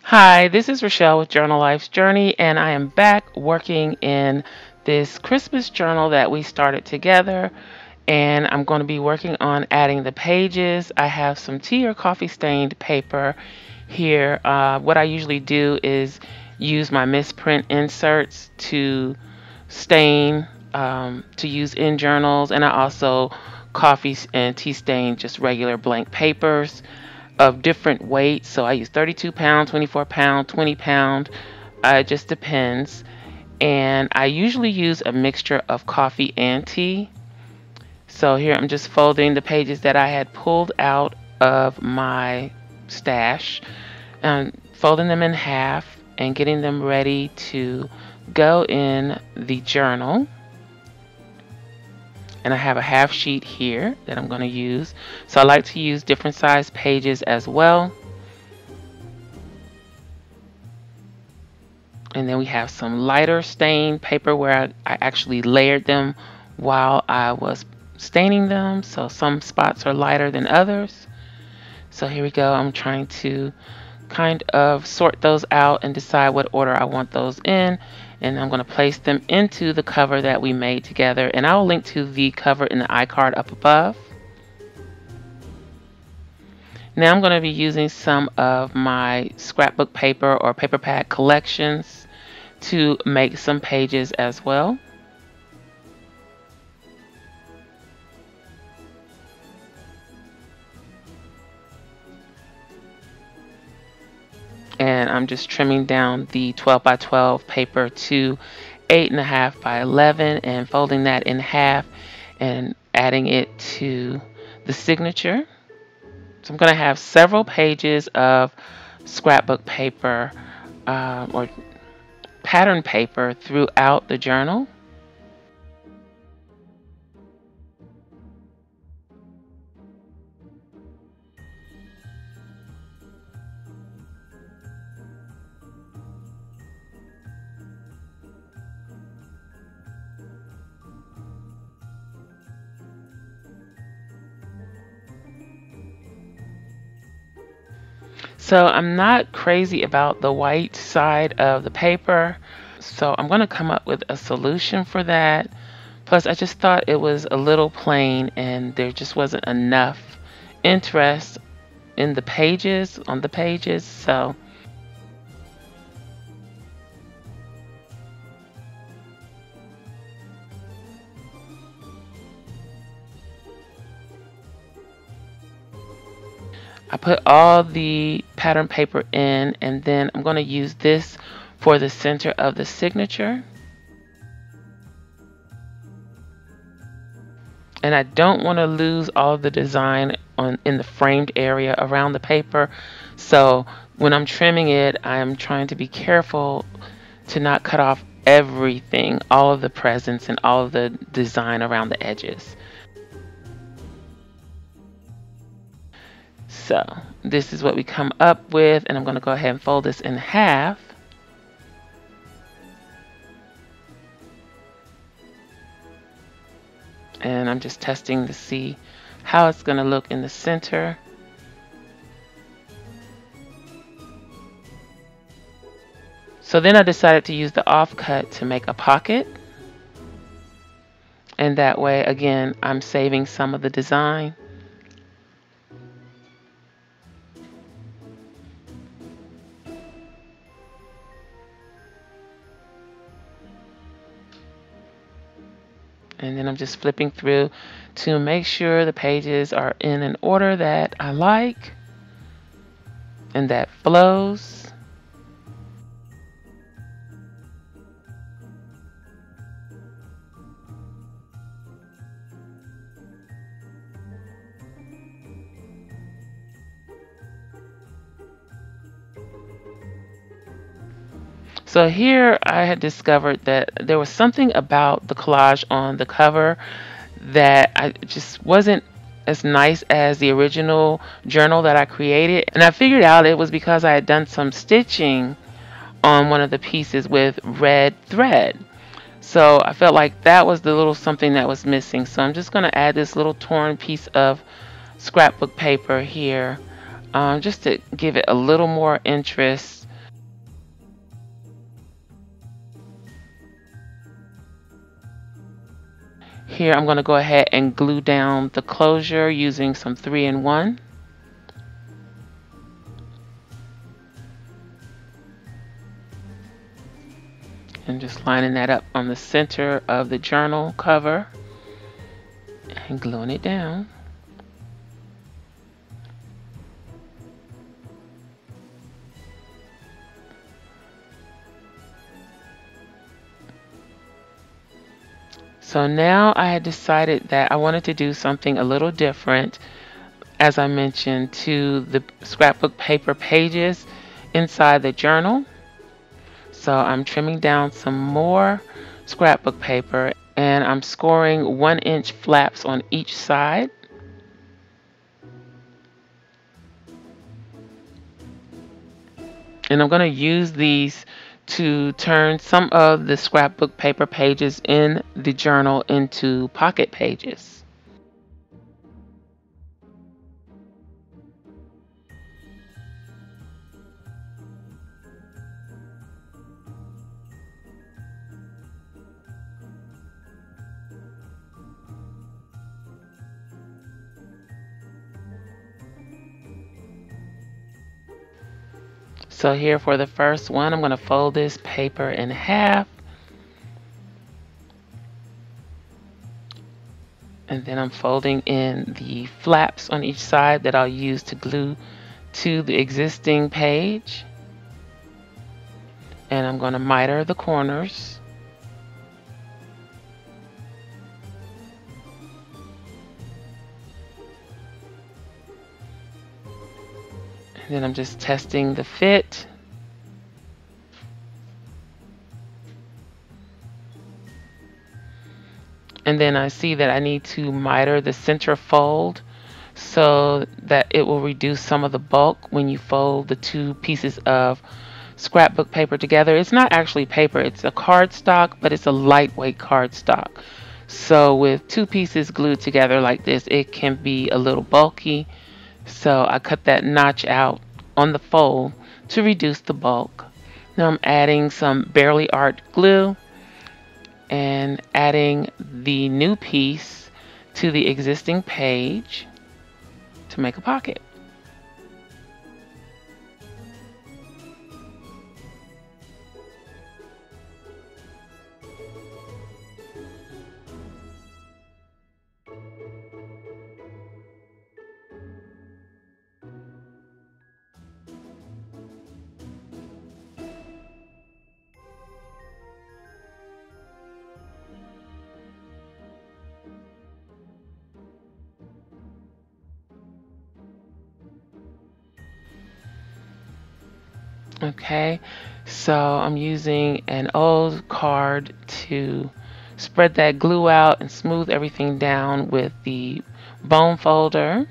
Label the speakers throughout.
Speaker 1: Hi, this is Rachelle with Journal Life's Journey, and I am back working in this Christmas journal that we started together. And I'm going to be working on adding the pages. I have some tea or coffee stained paper here. What I usually do is use my misprint inserts to stain, to use in journals, and I also coffee and tea stain just regular blank papers of different weights. So I use 32 pound, 24 pound, 20 pound. It just depends. And I usually use a mixture of coffee and tea. So here I'm just folding the pages that I had pulled out of my stash and folding them in half and getting them ready to go in the journal. And I have a half sheet here that I'm going to use. So I like to use different size pages as well. And then we have some lighter stain paper where I actually layered them while I was staining them. So some spots are lighter than others. So here we go. I'm trying to kind of sort those out and decide what order I want those in. And I'm going to place them into the cover that we made together. And I will link to the cover in the iCard up above. Now I'm going to be using some of my scrapbook paper or paper pad collections to make some pages as well. And I'm just trimming down the 12 by 12 paper to 8.5 by 11 and folding that in half and adding it to the signature. So I'm going to have several pages of scrapbook paper or pattern paper throughout the journal. So I'm not crazy about the white side of the paper. So I'm going to come up with a solution for that. Plus, I just thought it was a little plain and there just wasn't enough interest in the pages, on the pages. So I put all the pattern paper in, and then I'm going to use this for the center of the signature. And I don't want to lose all of the design in the framed area around the paper. So when I'm trimming it, I'm trying to be careful to not cut off everything, all of the presents and all of the design around the edges. So this is what we come up with, and I'm going to go ahead and fold this in half. And I'm just testing to see how it's going to look in the center. So then I decided to use the offcut to make a pocket. And that way, again, I'm saving some of the design. And then I'm just flipping through to make sure the pages are in an order that I like and that flows. So here I had discovered that there was something about the collage on the cover that I just wasn't as nice as the original journal that I created. And I figured out it was because I had done some stitching on one of the pieces with red thread. So I felt like that was the little something that was missing. So I'm just going to add this little torn piece of scrapbook paper here just to give it a little more interest Here I'm going to go ahead and glue down the closure using some 3-in-1. And just lining that up on the center of the journal cover and gluing it down. So now I had decided that I wanted to do something a little different, as I mentioned, to the scrapbook paper pages inside the journal. So I'm trimming down some more scrapbook paper and I'm scoring 1-inch flaps on each side. And I'm going to use these to turn some of the scrapbook paper pages in the journal into pocket pages. So here for the first one, I'm going to fold this paper in half. And then I'm folding in the flaps on each side that I'll use to glue to the existing page. And I'm going to miter the corners. And then I'm just testing the fit. And then I see that I need to miter the center fold so that it will reduce some of the bulk when you fold the two pieces of scrapbook paper together. It's not actually paper, it's a cardstock, but it's a lightweight cardstock. So with two pieces glued together like this, it can be a little bulky. So I cut that notch out on the fold to reduce the bulk. Now I'm adding some barely art glue and adding the new piece to the existing page to make a pocket. Okay, so I'm using an old card to spread that glue out and smooth everything down with the bone folder.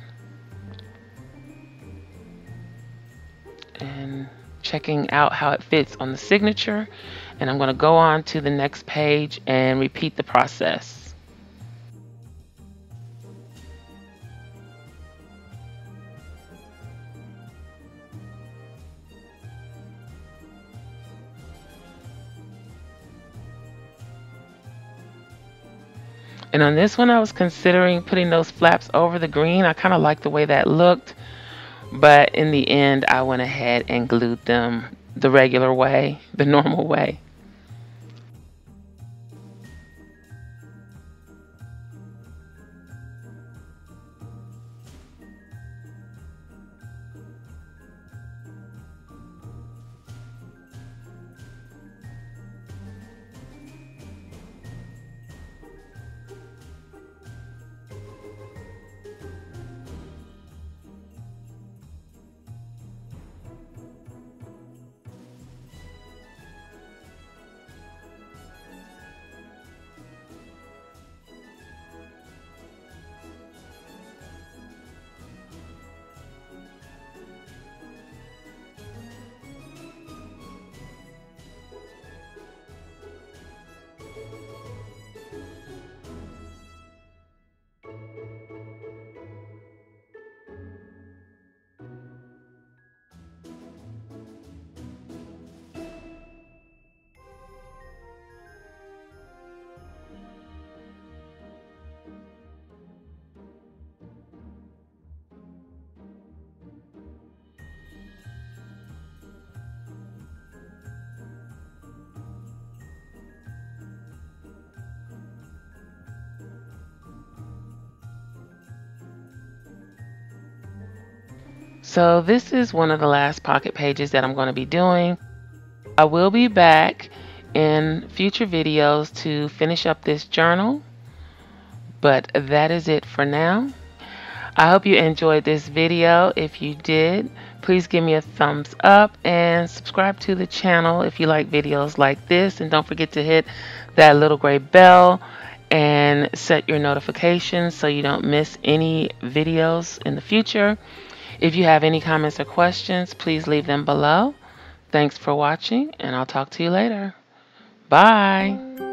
Speaker 1: And checking out how it fits on the signature. And I'm going to go on to the next page and repeat the process. And on this one, I was considering putting those flaps over the green. I kind of liked the way that looked. But in the end, I went ahead and glued them the regular way, the normal way. So this is one of the last pocket pages that I'm going to be doing. I will be back in future videos to finish up this journal, but that is it for now. I hope you enjoyed this video. If you did, please give me a thumbs up and subscribe to the channel if you like videos like this. And don't forget to hit that little gray bell and set your notifications so you don't miss any videos in the future. If you have any comments or questions, please leave them below. Thanks for watching, and I'll talk to you later. Bye.